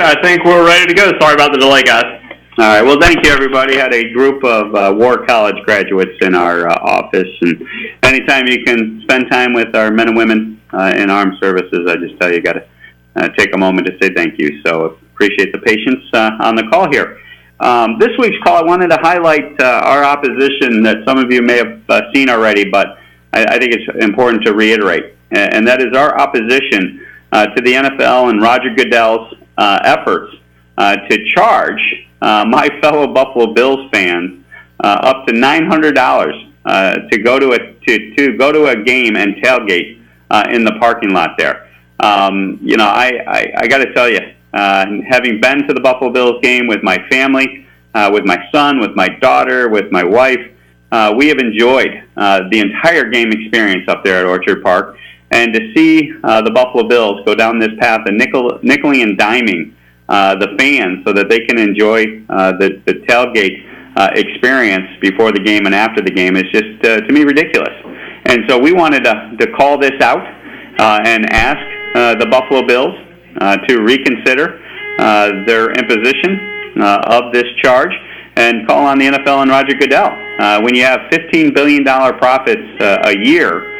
I think we're ready to go. Sorry about the delay, guys. All right. Well, thank you, everybody. Had a group of War College graduates in our office, and anytime you can spend time with our men and women in armed services, I just tell you, got to take a moment to say thank you. So appreciate the patience on the call here. This week's call, I wanted to highlight our opposition that some of you may have seen already, but I think it's important to reiterate, and that is our opposition to the NFL and Roger Goodell's efforts to charge my fellow Buffalo Bills fans up to $900 to go to a game and tailgate in the parking lot there. I got to tell you, having been to the Buffalo Bills game with my family, with my son, with my daughter, with my wife, we have enjoyed the entire game experience up there at Orchard Park. And to see the Buffalo Bills go down this path of nickeling and diming the fans so that they can enjoy the tailgate experience before the game and after the game is just, to me, ridiculous. And so we wanted to call this out and ask the Buffalo Bills to reconsider their imposition of this charge and call on the NFL and Roger Goodell. When you have $15 billion profits a year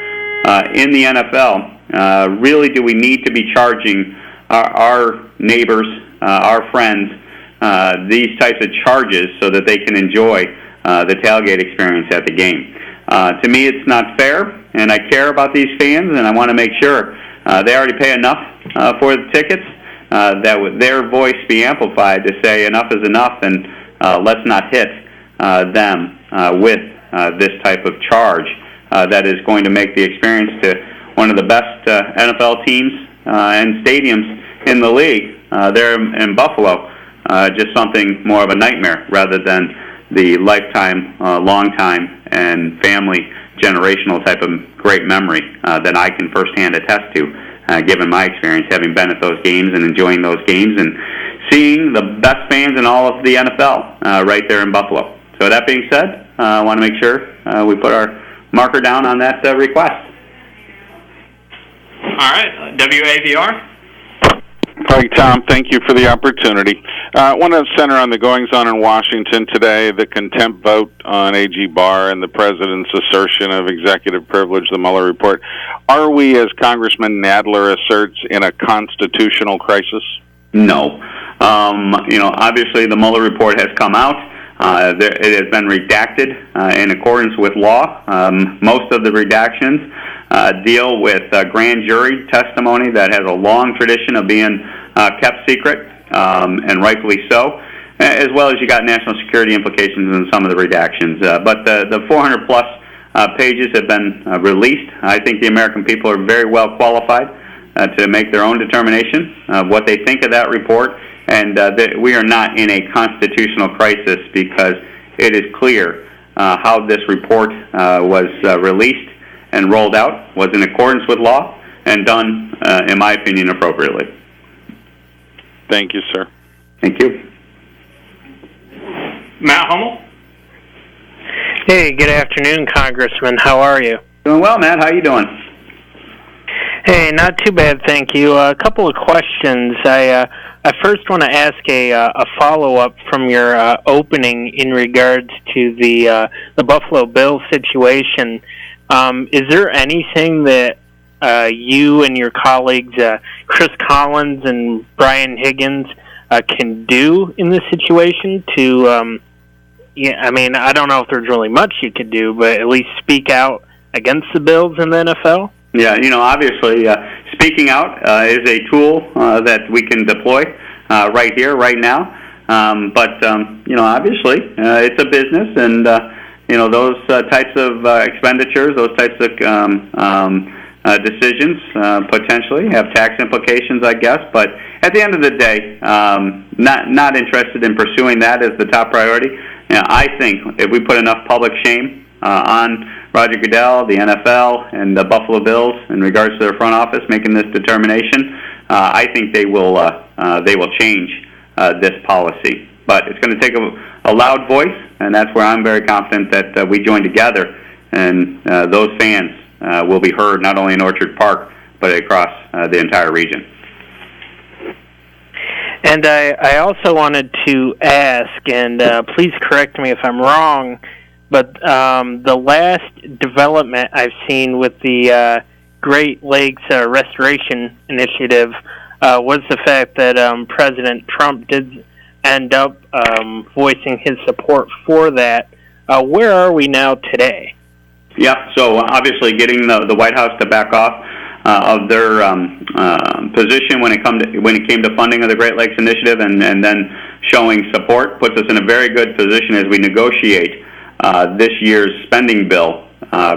in the NFL, really do we need to be charging our neighbors, our friends, these types of charges so that they can enjoy the tailgate experience at the game? To me, it's not fair, and I care about these fans, and I want to make sure they already pay enough for the tickets, that their voice be amplified to say enough is enough, and let's not hit them with this type of charge that is going to make the experience to one of the best NFL teams and stadiums in the league there in Buffalo just something more of a nightmare rather than the lifetime, long time, and family generational type of great memory that I can firsthand attest to, given my experience having been at those games and enjoying those games and seeing the best fans in all of the NFL right there in Buffalo. So that being said, I want to make sure we put our marker down on that request. All right, WAVR. Hi, Tom. Thank you for the opportunity. I want to center on the goings-on in Washington today, the contempt vote on A.G. Barr and the president's assertion of executive privilege, the Mueller report. Are we, as Congressman Nadler asserts, in a constitutional crisis? No. Obviously the Mueller report has come out. It has been redacted in accordance with law. Most of the redactions deal with grand jury testimony that has a long tradition of being kept secret, and rightfully so, as well as you got national security implications in some of the redactions. But the 400-plus pages have been released. I think the American people are very well qualified to make their own determination of what they think of that report. And we are not in a constitutional crisis because it is clear how this report was released and rolled out, was in accordance with law, and done, in my opinion, appropriately. Thank you, sir. Thank you. Matt Hummel. Hey, good afternoon, Congressman. How are you? Doing well, Matt. How you doing? Hey, not too bad, thank you. A couple of questions. I first want to ask a follow-up from your opening in regards to the Buffalo Bills situation. Is there anything that you and your colleagues, Chris Collins and Brian Higgins, can do in this situation to, I don't know if there's really much you could do, but at least speak out against the Bills in the NFL? Yeah, obviously, speaking out is a tool that we can deploy right here, right now. But obviously, it's a business, and those types of expenditures, those types of decisions potentially have tax implications, I guess. But at the end of the day, not interested in pursuing that as the top priority. I think if we put enough public shame on Roger Goodell, the NFL, and the Buffalo Bills in regards to their front office making this determination, I think they will change this policy. But it's going to take a loud voice, and that's where I'm very confident that we join together, and those fans will be heard not only in Orchard Park, but across the entire region. And I also wanted to ask, and please correct me if I'm wrong, but the last development I've seen with the Great Lakes Restoration Initiative was the fact that President Trump did end up voicing his support for that. Where are we now today? Yeah, so obviously getting the White House to back off of their position when it came to funding of the Great Lakes Initiative, and then showing support puts us in a very good position as we negotiate this year's spending bill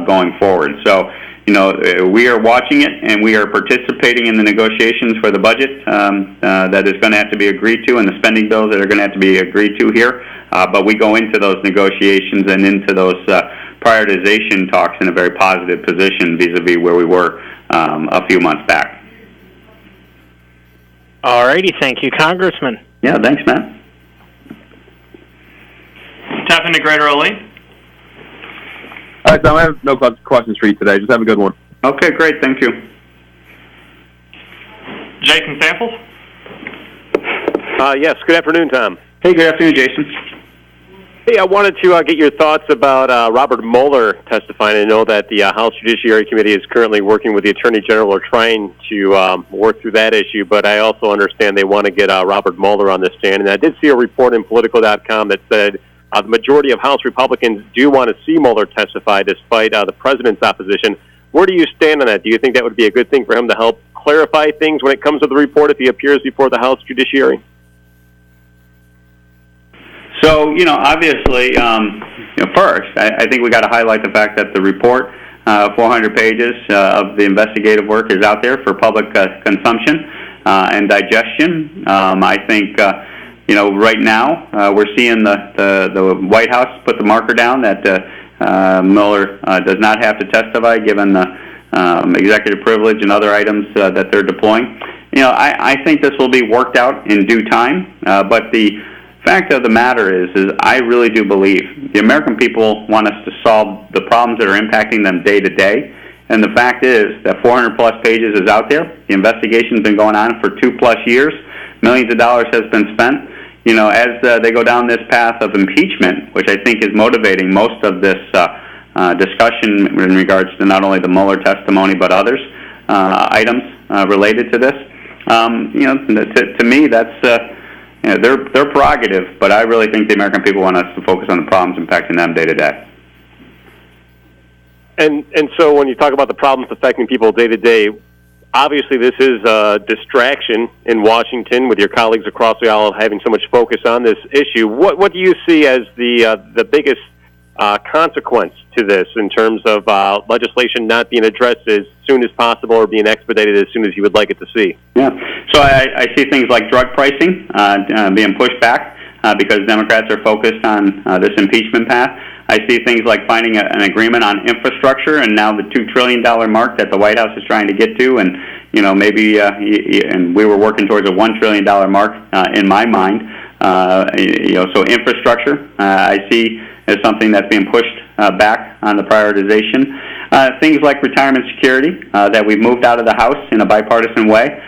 going forward. So, we are watching it, and we are participating in the negotiations for the budget that is going to have to be agreed to, and the spending bills that are going to have to be agreed to here. But we go into those negotiations and into those prioritization talks in a very positive position vis-a-vis where we were a few months back. All righty, thank you, Congressman. Yeah, thanks, Matt. Tap into Greater Ole. All right, Tom, I have no questions for you today. Just have a good one. Okay, great. Thank you. Jason Samples. Yes, good afternoon, Tom. Hey, good afternoon, Jason. Hey, I wanted to get your thoughts about Robert Mueller testifying. I know that the House Judiciary Committee is currently working with the Attorney General or trying to work through that issue, but I also understand they want to get Robert Mueller on the stand. And I did see a report in Politico.com that said the majority of House Republicans do want to see Mueller testify despite the president's opposition. Where do you stand on that? Do you think that would be a good thing for him to help clarify things when it comes to the report if he appears before the House Judiciary? So, obviously, first, I think we got to highlight the fact that the report, 400 pages of the investigative work, is out there for public consumption and digestion. I think, right now we're seeing the White House put the marker down that Mueller does not have to testify given the executive privilege and other items that they're deploying. I think this will be worked out in due time, but the fact of the matter is I really do believe the American people want us to solve the problems that are impacting them day to day. And the fact is that 400 plus pages is out there. The investigation's been going on for 2+ years. Millions of dollars has been spent. As they go down this path of impeachment, which I think is motivating most of this discussion in regards to not only the Mueller testimony but others items related to this. To me, that's their prerogative, but I really think the American people want us to focus on the problems impacting them day to day. And so when you talk about the problems affecting people day to day, obviously this is a distraction in Washington with your colleagues across the aisle having so much focus on this issue. What do you see as the biggest consequence to this in terms of legislation not being addressed as soon as possible or being expedited as soon as you would like it to see? Yeah, so I see things like drug pricing being pushed back because Democrats are focused on this impeachment path. I see things like finding an agreement on infrastructure, and now the $2 trillion mark that the White House is trying to get to, and maybe and we were working towards a $1 trillion mark in my mind. So infrastructure I see as something that's being pushed back on the prioritization. Things like retirement security that we've moved out of the House in a bipartisan way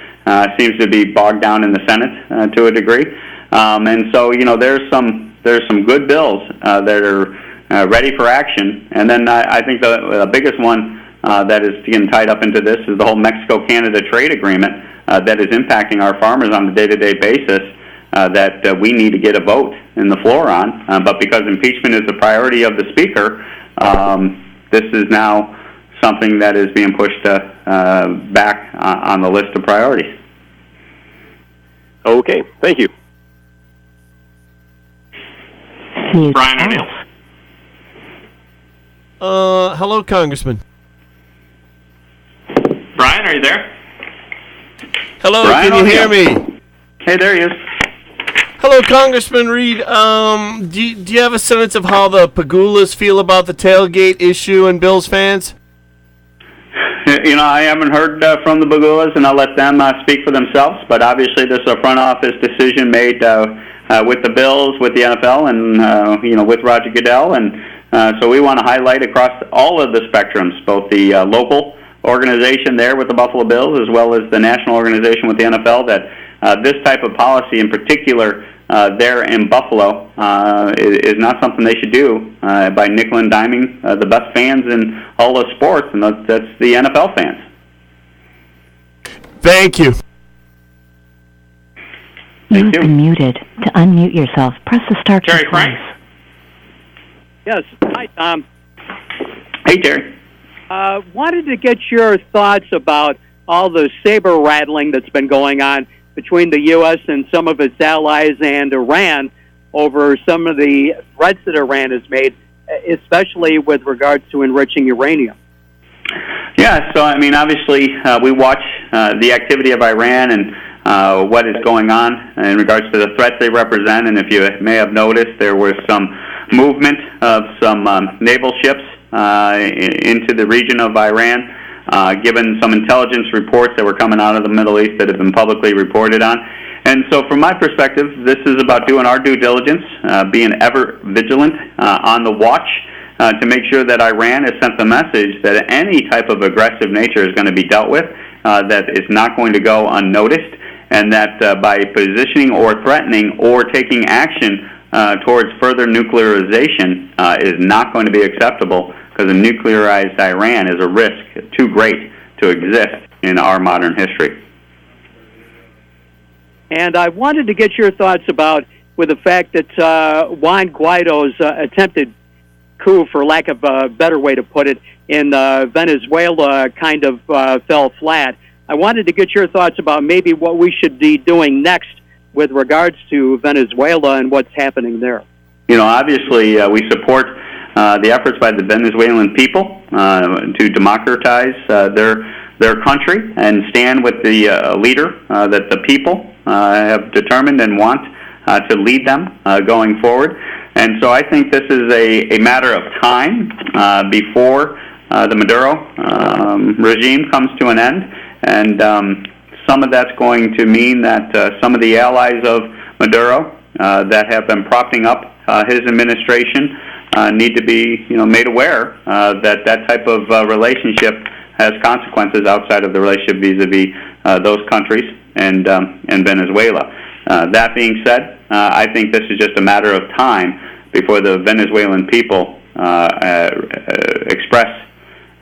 seems to be bogged down in the Senate to a degree. And so there's some good bills that are ready for action. And then I think the biggest one that is getting tied up into this is the whole Mexico-Canada trade agreement that is impacting our farmers on a day-to-day basis that we need to get a vote in the floor on. But because impeachment is the priority of the Speaker, this is now something that is being pushed back on the list of priorities. Okay, thank you. Brian O'Neill. Hello, Congressman. Brian, are you there? Hello, Brian can you hear O'Neill. me? Hey, there he is. Hello, Congressman Reed. Do you have a sense of how the Pagulas feel about the tailgate issue and Bills fans? I haven't heard from the Pagulas, and I'll let them speak for themselves. But obviously, this is a front office decision made with the Bills, with the NFL, and with Roger Goodell, and so we want to highlight across all of the spectrums, both the local organization there with the Buffalo Bills, as well as the national organization with the NFL, that this type of policy in particular there in Buffalo is not something they should do by nickel and diming the best fans in all of sports, and that's the NFL fans. Thank you. You've been muted. To unmute yourself, press the star key. Jerry Frank? Yes. Hi, Tom. Hey, Jerry. Wanted to get your thoughts about all the saber rattling that's been going on between the U.S. and some of its allies and Iran over some of the threats that Iran has made, especially with regards to enriching uranium. Yeah, so I mean, obviously, we watch the activity of Iran and what is going on in regards to the threats they represent. And if you may have noticed, there was some movement of some naval ships into the region of Iran, given some intelligence reports that were coming out of the Middle East that have been publicly reported on. And so from my perspective, this is about doing our due diligence, being ever vigilant on the watch, to make sure that Iran has sent the message that any type of aggressive nature is going to be dealt with, that it's not going to go unnoticed, and that by positioning or threatening or taking action towards further nuclearization is not going to be acceptable, because a nuclearized Iran is a risk too great to exist in our modern history. And I wanted to get your thoughts about with the fact that Juan Guaido's attempted coup, for lack of a better way to put it, in Venezuela kind of fell flat. I wanted to get your thoughts about maybe what we should be doing next with regards to Venezuela and what's happening there. You know, obviously, we support the efforts by the Venezuelan people to democratize their country and stand with the leader that the people have determined and want to lead them going forward. And so I think this is a matter of time before the Maduro regime comes to an end. And some of that's going to mean that some of the allies of Maduro that have been propping up his administration need to be, made aware that that type of relationship has consequences outside of the relationship vis-a-vis those countries and Venezuela. That being said, I think this is just a matter of time before the Venezuelan people express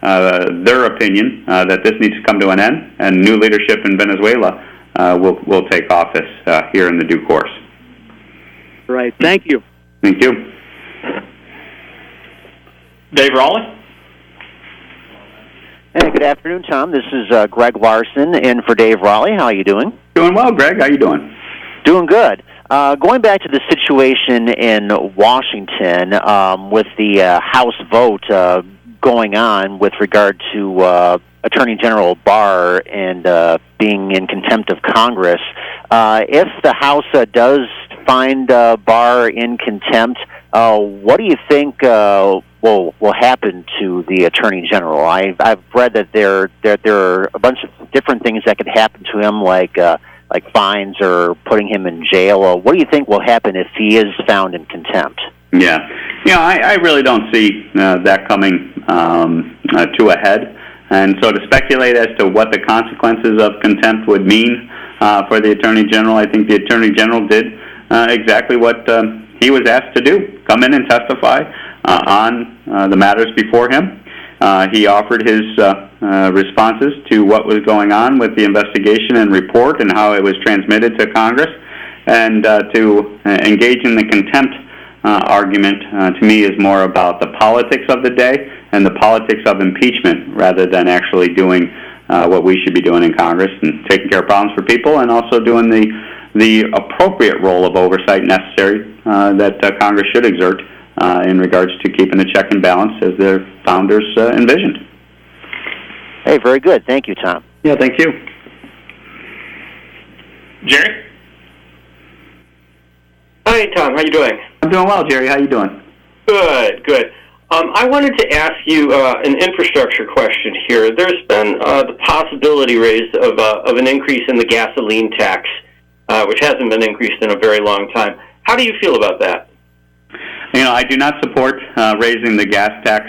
their opinion that this needs to come to an end, and new leadership in Venezuela will take office here in the due course. Right. Thank you. Thank you. Dave Raleigh? Hey, good afternoon, Tom. This is Greg Larson in for Dave Raleigh. How are you doing? Doing well, Greg. How you doing? Doing good. Going back to the situation in Washington with the House vote going on with regard to Attorney General Barr and being in contempt of Congress, if the House does find Barr in contempt, what do you think will happen to the Attorney General? I've read that there are a bunch of different things that could happen to him, like fines or putting him in jail. What do you think will happen if he is found in contempt? Yeah, I really don't see that coming to a head. And so to speculate as to what the consequences of contempt would mean for the Attorney General, I think the Attorney General did exactly what he was asked to do, come in and testify on the matters before him. He offered his responses to what was going on with the investigation and report and how it was transmitted to Congress. And to engage in the contempt argument, to me, is more about the politics of the day and the politics of impeachment rather than actually doing what we should be doing in Congress and taking care of problems for people, and also doing the appropriate role of oversight necessary that Congress should exert in regards to keeping a check and balance as their founders envisioned. Hey, very good. Thank you, Tom. Yeah, thank you. Jerry? Hi, Tom. How you doing? I'm doing well, Jerry. How you doing? Good, good. I wanted to ask you an infrastructure question here. There's been the possibility raised of an increase in the gasoline tax, which hasn't been increased in a very long time. How do you feel about that? I do not support raising the gas tax,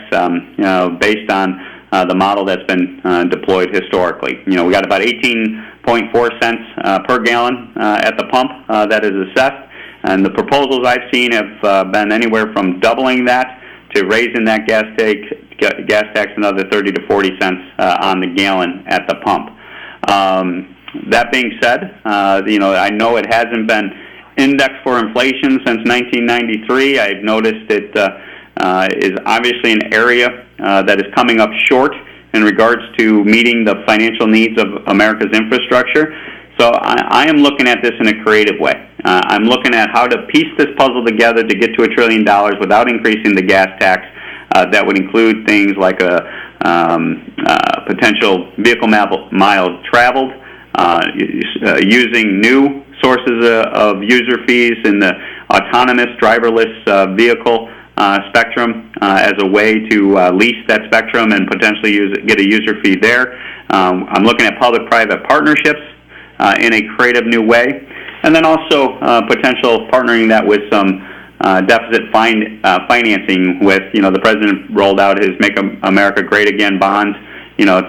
based on the model that's been deployed historically. We got about 18.4 cents per gallon at the pump that is assessed, and the proposals I've seen have been anywhere from doubling that to raising that gas tax another 30 to 40 cents on the gallon at the pump. That being said, I know it hasn't been indexed for inflation since 1993. I've noticed it is obviously an area that is coming up short in regards to meeting the financial needs of America's infrastructure. So I am looking at this in a creative way. I'm looking at how to piece this puzzle together to get to $1 trillion without increasing the gas tax. That would include things like a potential vehicle miles traveled, using new sources of user fees in the autonomous driverless vehicle spectrum as a way to lease that spectrum and potentially get a user fee there. I'm looking at public-private partnerships in a creative new way, and then also potential partnering that with some deficit financing with, the president rolled out his Make America Great Again bonds.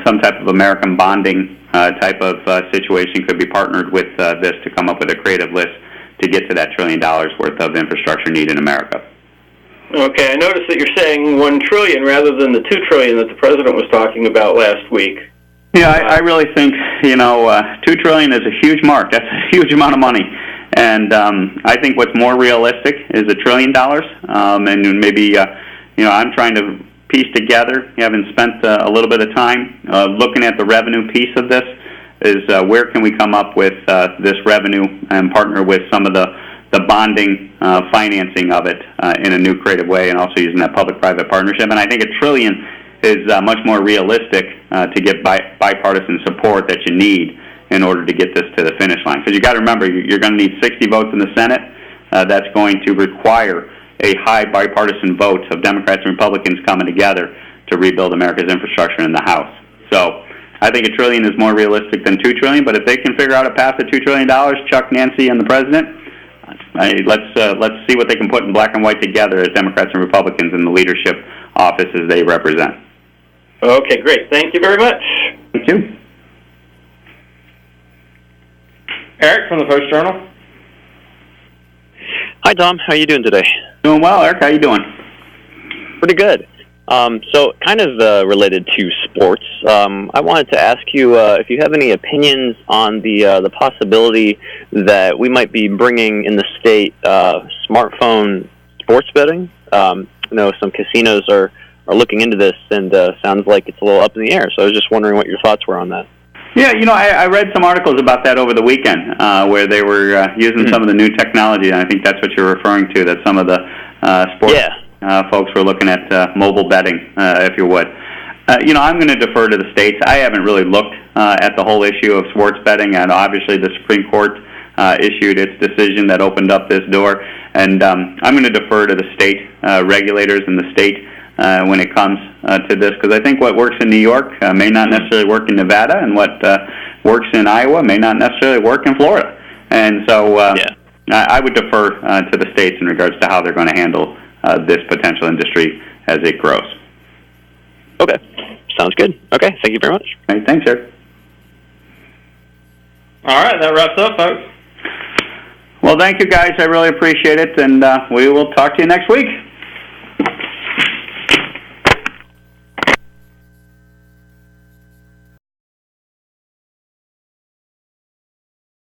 Some type of American bonding type of situation could be partnered with this to come up with a creative list to get to that $1 trillion worth of infrastructure need in America. Okay, I noticed that you're saying $1 trillion rather than the $2 trillion that the president was talking about last week. Yeah, I really think, $2 trillion is a huge mark. That's a huge amount of money. And I think what's more realistic is $1 trillion. And maybe, I'm trying to piece together, having spent a little bit of time looking at the revenue piece of this, is where can we come up with this revenue and partner with some of the bonding financing of it in a new creative way, and also using that public-private partnership. And I think $1 trillion is much more realistic to get bipartisan support that you need in order to get this to the finish line. Because you got to remember, you're going to need 60 votes in the Senate. That's going to require a high bipartisan vote of Democrats and Republicans coming together to rebuild America's infrastructure in the House. So I think $1 trillion is more realistic than $2 trillion. But if they can figure out a path to $2 trillion, Chuck, Nancy, and the president, let's see what they can put in black and white together as Democrats and Republicans in the leadership offices they represent. Okay, great. Thank you very much. Thank you. Eric from the Post-Journal. Hi, Tom. How are you doing today? Doing well, Eric. How you doing? Pretty good. So, kind of related to sports, I wanted to ask you if you have any opinions on the possibility that we might be bringing in the state smartphone sports betting. Some casinos are looking into this, and sounds like it's a little up in the air. So I was just wondering what your thoughts were on that. Yeah, I read some articles about that over the weekend where they were using some of the new technology, and I think that's what you're referring to, that some of the sports folks were looking at mobile betting, if you would. I'm going to defer to the states. I haven't really looked at the whole issue of sports betting, and obviously the Supreme Court issued its decision that opened up this door, and I'm going to defer to the state regulators in the state when it comes to this, because I think what works in New York may not necessarily work in Nevada, and what works in Iowa may not necessarily work in Florida. And so I would defer to the states in regards to how they're going to handle this potential industry as it grows. Okay. Sounds good. Okay. Thank you very much. Hey, thanks, sir. All right, that wraps up, folks. Well, thank you, guys. I really appreciate it, and we will talk to you next week.